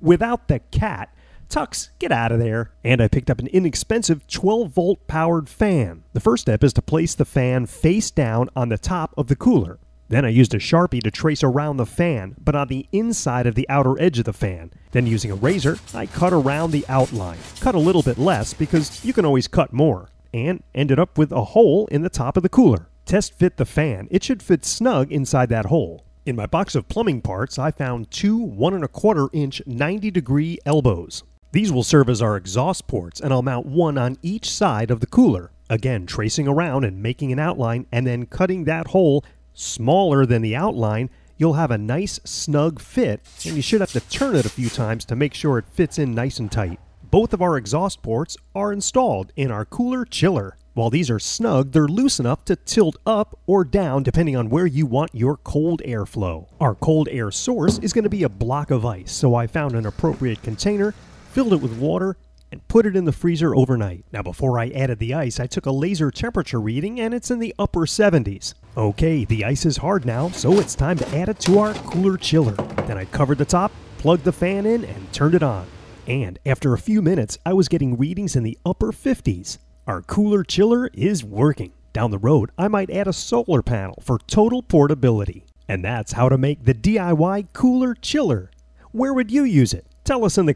Without the cat. Tux, get out of there. And I picked up an inexpensive 12-volt powered fan. The first step is to place the fan face down on the top of the cooler. Then I used a Sharpie to trace around the fan, but on the inside of the outer edge of the fan. Then using a razor, I cut around the outline. Cut a little bit less because you can always cut more. And ended up with a hole in the top of the cooler. Test fit the fan. It should fit snug inside that hole. In my box of plumbing parts, I found two 1 1/4 inch 90-degree elbows. These will serve as our exhaust ports, and I'll mount one on each side of the cooler. Again, tracing around and making an outline, and then cutting that hole smaller than the outline. You'll have a nice snug fit, and you should have to turn it a few times to make sure it fits in nice and tight. Both of our exhaust ports are installed in our cooler chiller. While these are snug, they're loose enough to tilt up or down depending on where you want your cold air flow. Our cold air source is going to be a block of ice, so I found an appropriate container, filled it with water, and put it in the freezer overnight. Now before I added the ice, I took a laser temperature reading and it's in the upper 70s. Okay, the ice is hard now, so it's time to add it to our cooler chiller. Then I covered the top, plugged the fan in, and turned it on. And after a few minutes, I was getting readings in the upper 50s. Our cooler chiller is working. Down the road, I might add a solar panel for total portability. And that's how to make the DIY cooler chiller. Where would you use it? Tell us in the